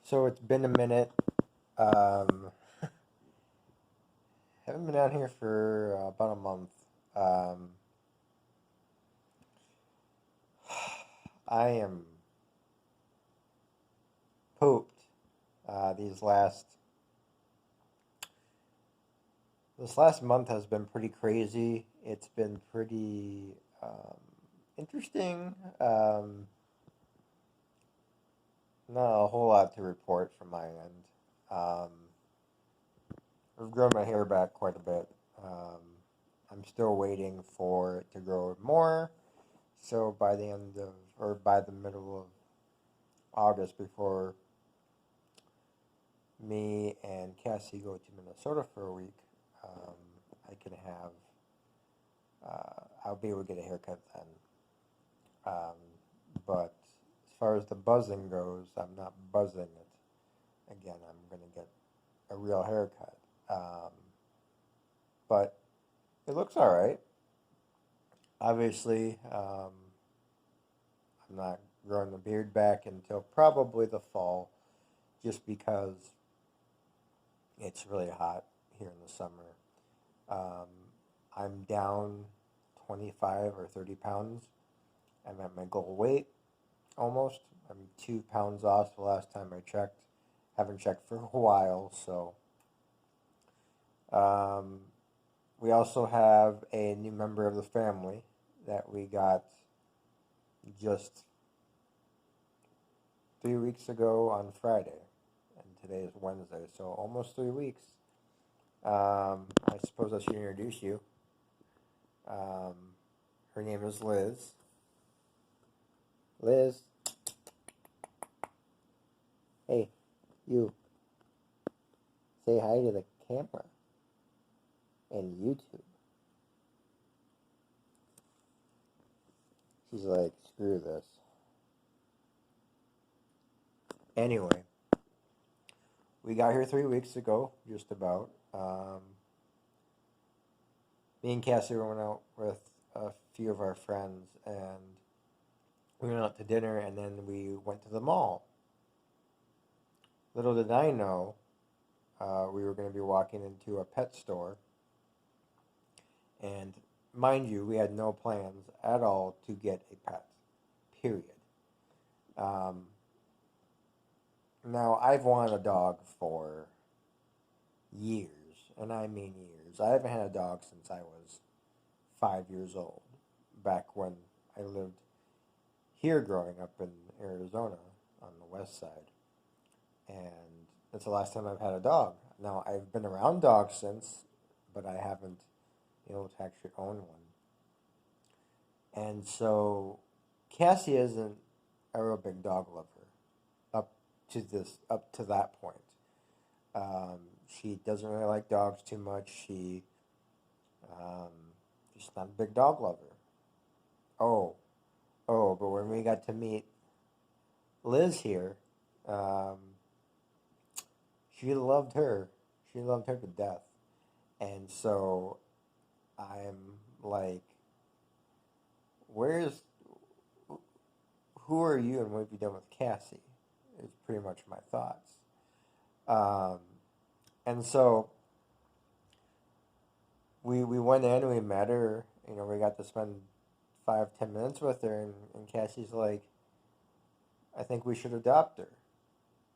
So it's been a minute. Um, haven't been out here for about a month. Um, I am pooped. These last this last month has been pretty crazy. It's been pretty interesting. Not a whole lot to report from my end. Um, I've grown my hair back quite a bit. Um, I'm still waiting for it to grow more. So by the end of, or by the middle of August, before me and Cassie go to Minnesota for a week, um, I can have, I'll be able to get a haircut then. But as far as the buzzing goes, I'm not buzzing it. Again, I'm going to get a real haircut. Um, but it looks all right. Obviously, I'm not growing the beard back until probably the fall, just because it's really hot here in the summer. Um, I'm down 25 or 30 pounds. I'm at my goal weight almost. I'm 2 pounds off the last time I checked. Haven't checked for a while, so. Um, we also have a new member of the family that we got just 3 weeks ago on Friday. And today is Wednesday, so almost 3 weeks. I suppose I should introduce you. Um, her name is Liz. Liz, hey, you, say hi to the camera and YouTube. She's like, screw this. Anyway, we got here 3 weeks ago, just about. Me and Cassie went out with a few of our friends, and we went out to dinner, and then we went to the mall. Little did I know, we were going to be walking into a pet store, and mind you, we had no plans at all to get a pet. Period. Um, Now, I've wanted a dog for years, and I mean years. I haven't had a dog since I was 5 years old, back when I lived here growing up in Arizona on the west side. And that's the last time I've had a dog. Now, I've been around dogs since, but I haven't been able to actually own one. And so, Cassie isn't a real big dog lover up up to that point. Um, she doesn't really like dogs too much. Um, she's not a big dog lover. Oh, but when we got to meet Liz here, um, she loved her. She loved her to death. And so I'm like, where's, who are you and what have you done with Cassie? Is pretty much my thoughts. Um, and so we went in, we met her, we got to spend 5-10 minutes with her, and Cassie's like, I think we should adopt her.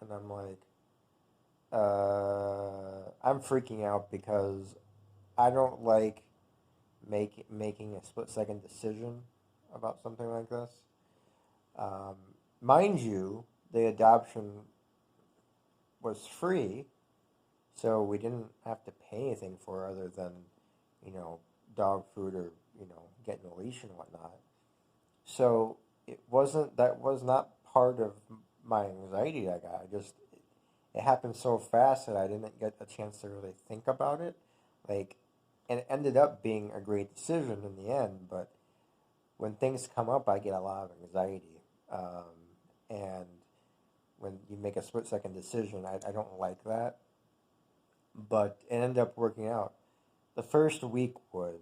And I'm like, I'm freaking out because I don't like making a split second decision about something like this. Um, Mind you, the adoption was free, so we didn't have to pay anything for her other than, you know, dog food or, getting a leash and whatnot. So that was not part of my anxiety I got. It happened so fast that I didn't get a chance to really think about it. Like, and it ended up being a great decision in the end, but when things come up, I get a lot of anxiety. And when you make a split second decision, I don't like that. But it ended up working out. The first week was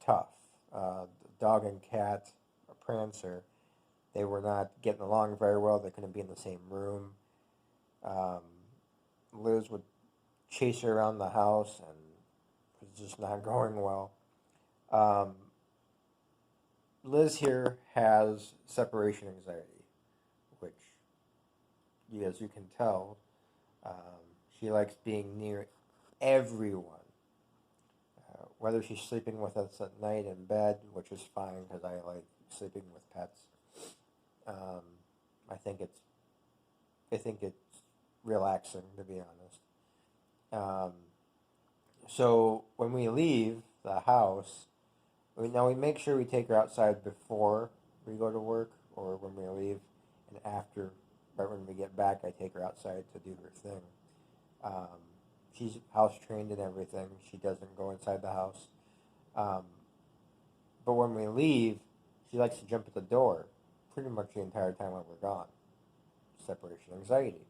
tough. The dog and cat, a Prancer, they were not getting along very well. They couldn't be in the same room. Um, Liz would chase her around the house, and it was just not going well. Um, Liz here has separation anxiety, which, as you can tell, um, she likes being near everyone. Whether she's sleeping with us at night in bed, which is fine because I like sleeping with pets. Um, I think it's I think it's relaxing, to be honest. Um, so when we leave the house, we make sure we take her outside before we go to work or when we leave, and after, right when we get back, I take her outside to do her thing. Um, she's house trained and everything. She doesn't go inside the house. Um, but when we leave, she likes to jump at the door pretty much the entire time while we're gone. Separation anxiety.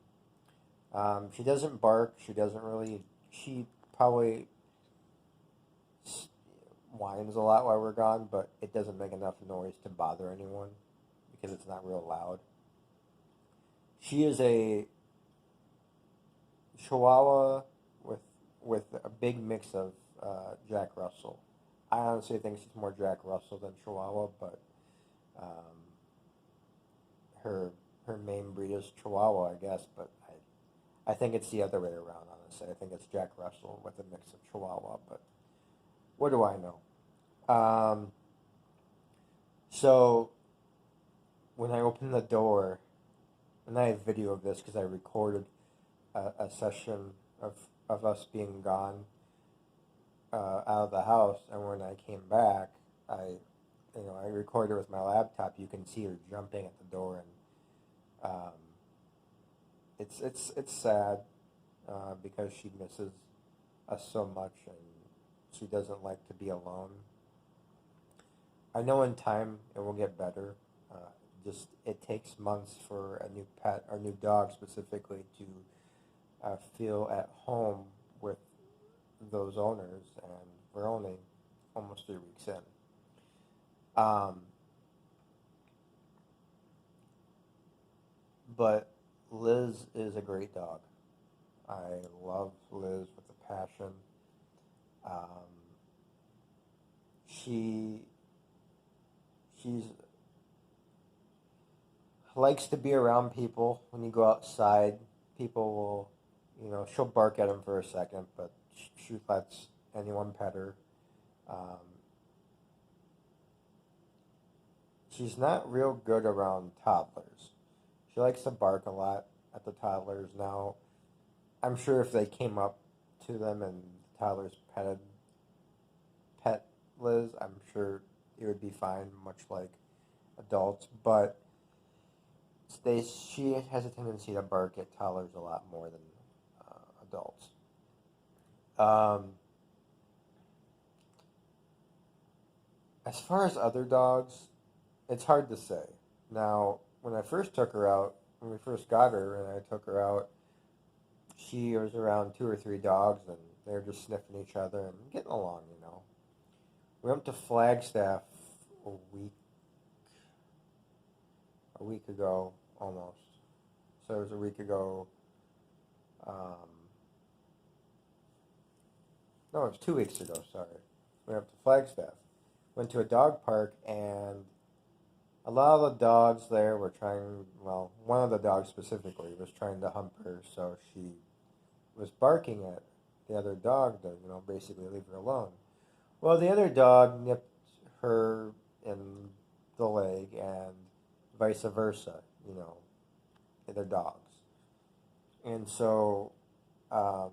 She doesn't bark. She doesn't really. She probably whines a lot while we're gone, but it doesn't make enough noise to bother anyone because it's not real loud. She is a Chihuahua with with a big mix of Jack Russell. I honestly think she's more Jack Russell than Chihuahua, but um, her her main breed is Chihuahua, I guess. But I think it's the other way around. Honestly, I think it's Jack Russell with a mix of Chihuahua. But what do I know? Um, so when I opened the door, and I have video of this because I recorded a session of us being gone out of the house, and when I came back, I recorded with my laptop. You can see her jumping at the door, and it's sad because she misses us so much, and she doesn't like to be alone. I know in time it will get better. Just it takes months for a new pet or new dog specifically to feel at home with those owners, and we're only almost 3 weeks in. Um, but Liz is a great dog. I love Liz with a passion. Um, she she's likes to be around people. When you go outside, people will, she'll bark at him for a second, but she lets anyone pet her. Um, she's not real good around toddlers. She likes to bark a lot at the toddlers. Now, I'm sure if they came up to them and the toddlers pet Liz, I'm sure it would be fine, much like adults. But she has a tendency to bark at toddlers a lot more than adults. Um, as far as other dogs, it's hard to say. Now, when I first took her out, when we first got her, and I took her out, she was around 2 or 3 dogs, and they were just sniffing each other and getting along. We went to Flagstaff a week a week ago almost. So it was a week ago. Um, no, it was 2 weeks ago. Sorry, we went up to Flagstaff. Went to a dog park, and a lot of the dogs there were trying. Well, one of the dogs specifically was trying to hump her, so she was barking at the other dog to, basically leave her alone. Well, the other dog nipped her in the leg, and vice versa. They're dogs. And so, um,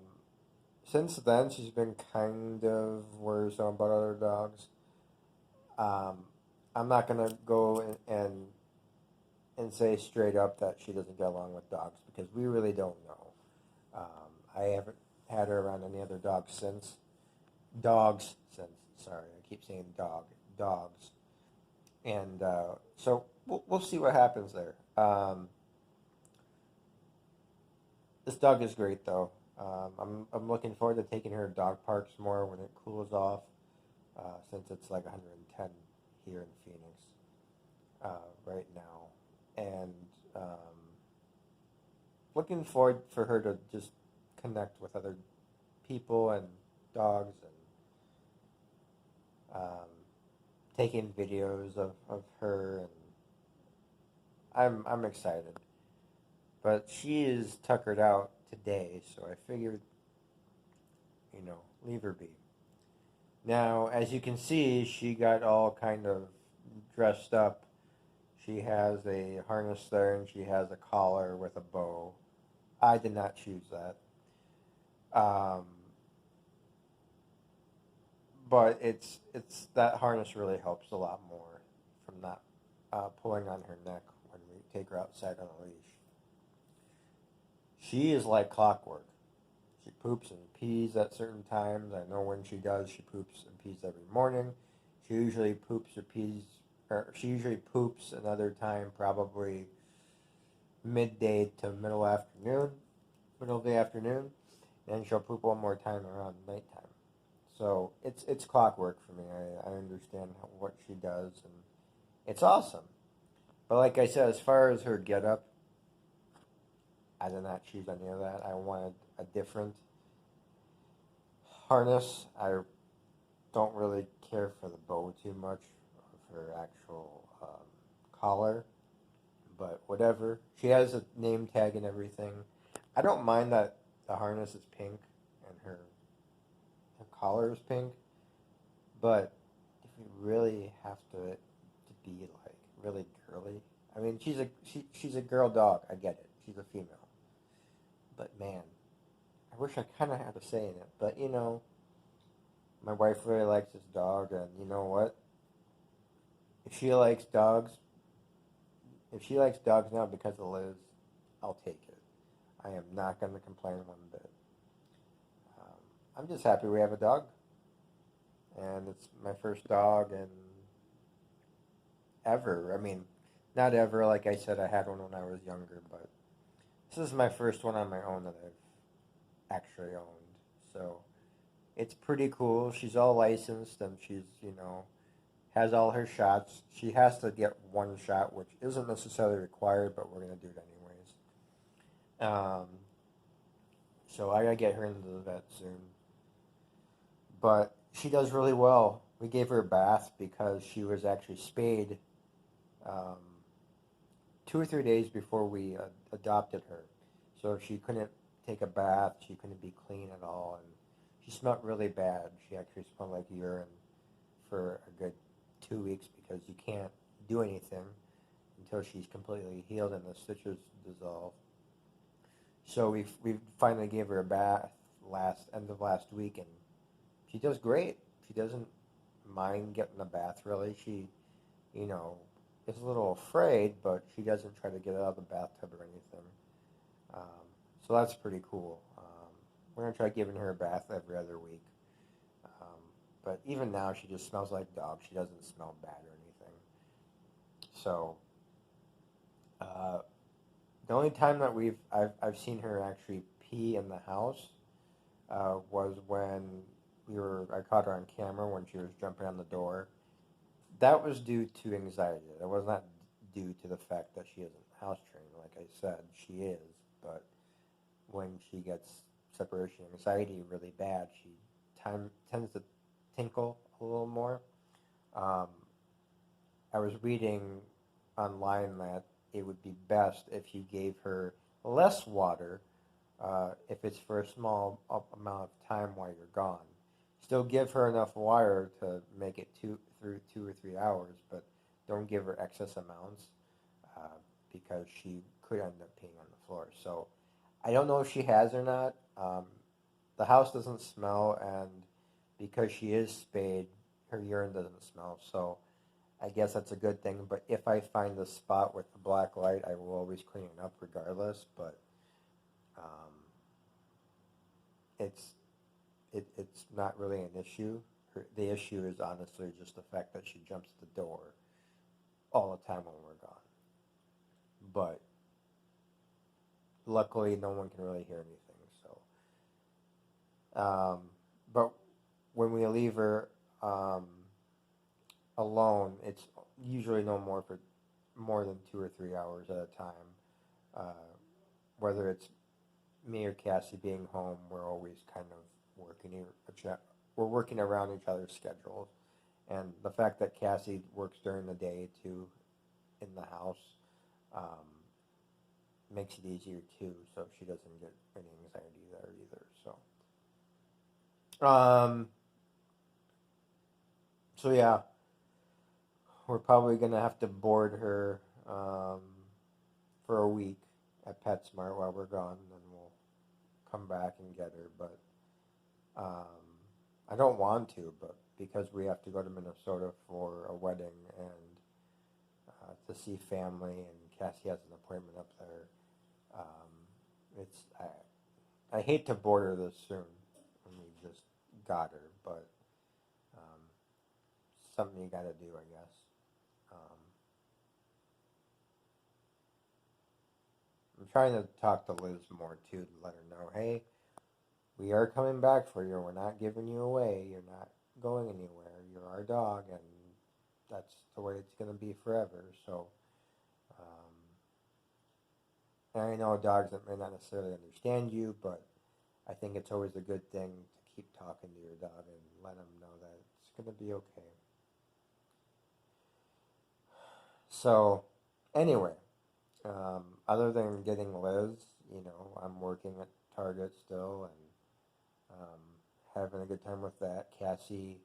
since then, she's been kind of worrisome about other dogs. Um, I'm not gonna go and say straight up that she doesn't get along with dogs because we really don't know. I haven't had her around any other dogs since. Dogs since. Sorry, I keep saying dogs. And so we'll see what happens there. This dog is great though. I'm looking forward to taking her to dog parks more when it cools off, since it's like 110 here in Phoenix right now, and looking forward for her to just connect with other people and dogs and taking videos of her, and I'm excited. But she is tuckered out today, so I figured, leave her be. Now, as you can see, she got all kind of dressed up. She has a harness there, and she has a collar with a bow. I did not choose that. Um, but it's that harness really helps a lot more from not pulling on her neck when we take her outside on a leash. She is like clockwork. She poops and pees at certain times. I know when she does. She poops and pees every morning. She usually poops or pees, or she usually poops another time, probably midday to middle of the afternoon, and she'll poop one more time around nighttime. So it's clockwork for me. I understand what she does, and it's awesome. But like I said, as far as her get up, I did not choose any of that. I wanted a different harness. I don't really care for the bow too much of her actual collar, but whatever. She has a name tag and everything. I don't mind that the harness is pink and her collar is pink, but if you really have to be like really girly, I mean, she's a girl dog. I get it. She's a female, but man, I wish I kind of had a say in it. But my wife really likes this dog, and you know what? If she likes dogs, if she likes dogs now because of Liz, I'll take it. I am not going to complain one bit. I'm just happy we have a dog, and it's my first dog and ever. I mean, not ever. Like I said, I had one when I was younger, but this is my first one on my own that I've actually owned. So it's pretty cool. She's all licensed, and she's has all her shots. She has to get one shot, which isn't necessarily required, but we're gonna do it anyways. So I gotta get her into the vet soon. But she does really well. We gave her a bath because she was actually spayed um, 2 or 3 days before we adopted her. So she couldn't take a bath. She couldn't be clean at all, and she smelled really bad. She actually smelled like urine for a good 2 weeks because you can't do anything until she's completely healed and the stitches dissolve. So we finally gave her a bath end of last week, and she does great. She doesn't mind getting a bath really. She, you know, is a little afraid, but she doesn't try to get out of the bathtub or anything. So that's pretty cool. We're gonna try giving her a bath every other week. Um, but even now, she just smells like dog. She doesn't smell bad or anything. So uh, the only time that I've seen her actually pee in the house was when I caught her on camera when she was jumping on the door. That was due to anxiety. That was not due to the fact that she isn't house trained. Like I said, she is, but when she gets separation anxiety really bad, she tends to tinkle a little more. Um, I was reading online that it would be best if you gave her less water if it's for a small amount of time while you're gone. Still give her enough water to make it through 2 or 3 hours, but don't give her excess amounts uh, because she could end up peeing on the floor. So I don't know if she has or not. The house doesn't smell, and because she is spayed, her urine doesn't smell. So I guess that's a good thing. But if I find the spot with the black light, I will always clean it up regardless. But um, it's it's not really an issue. The issue is honestly just the fact that she jumps at the door all the time when we're gone. But luckily, no one can really hear anything. So, but when we leave her alone, it's usually no more for more than 2 or 3 hours at a time. Uh, whether it's me or Cassie being home, we're always kind of we're working around each other's schedules, and the fact that Cassie works during the day too in the house um, makes it easier too, so she doesn't get any anxiety there either. So yeah, we're probably gonna have to board her for a week at PetSmart while we're gone, and then we'll come back and get her. But um, I don't want to, but because we have to go to Minnesota for a wedding and to see family, and Cassie has an appointment up there. It's I hate to board her this soon when we just got her, but um, something you got to do, I guess. Um, I'm trying to talk to Liz more too to let her know, hey, we are coming back for you. We're not giving you away. You're not going anywhere. You're our dog, and that's the way it's going to be forever. So, and I know dogs that may not necessarily understand you, but I think it's always a good thing to keep talking to your dog and let them know that it's going to be okay. So, anyway, other than getting Liz, I'm working at Target still and having a good time with that. Cassie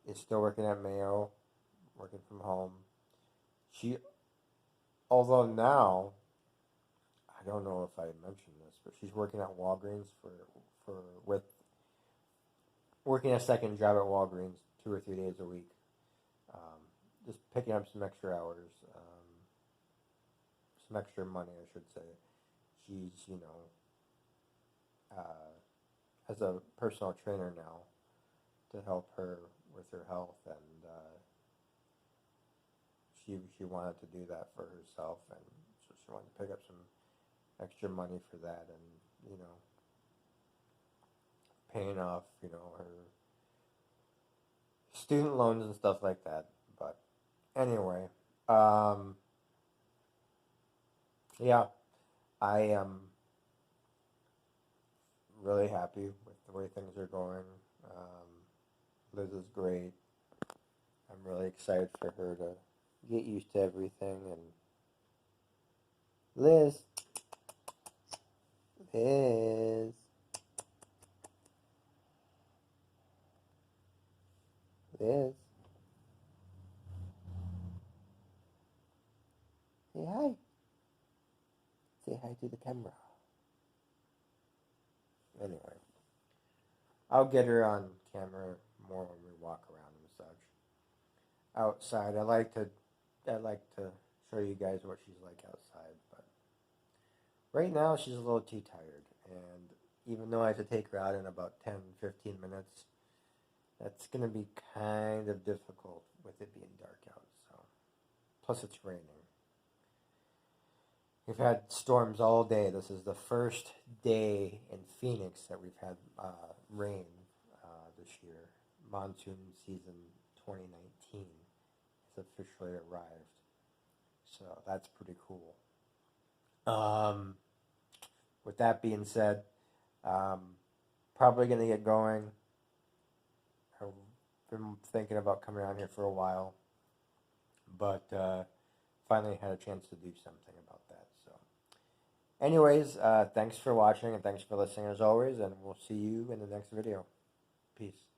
is still working at Mayo, working from home. She, although now, I don't know if I mentioned this, but she's working at Walgreens with working a second job at Walgreens 2 or 3 days a week, just picking up some extra hours, some extra money, I should say. She's as a personal trainer now to help her with her health, and she wanted to do that for herself, and so she wanted to pick up some extra money for that, and paying off her student loans and stuff like that. But anyway, um, yeah, I am really happy with the way things are going. Liz is great. I'm really excited for her to get used to everything. And Liz, Liz, Liz, say hi. Say hi to the camera. Anyway, I'll get her on camera more when we walk around and such. Outside, I like to show you guys what she's like outside, but right now she's a little too tired, and even though I have to take her out in about 10, 15 minutes, that's going to be kind of difficult with it being dark out. So, plus it's raining. We've had storms all day. This is the first day in Phoenix that we've had rain this year. Monsoon season 2019 has officially arrived. So that's pretty cool. Um, with that being said, um, probably going to get going. I've been thinking about coming around here for a while, but finally had a chance to do something about that. So, anyways, thanks for watching and thanks for listening as always, and we'll see you in the next video. Peace.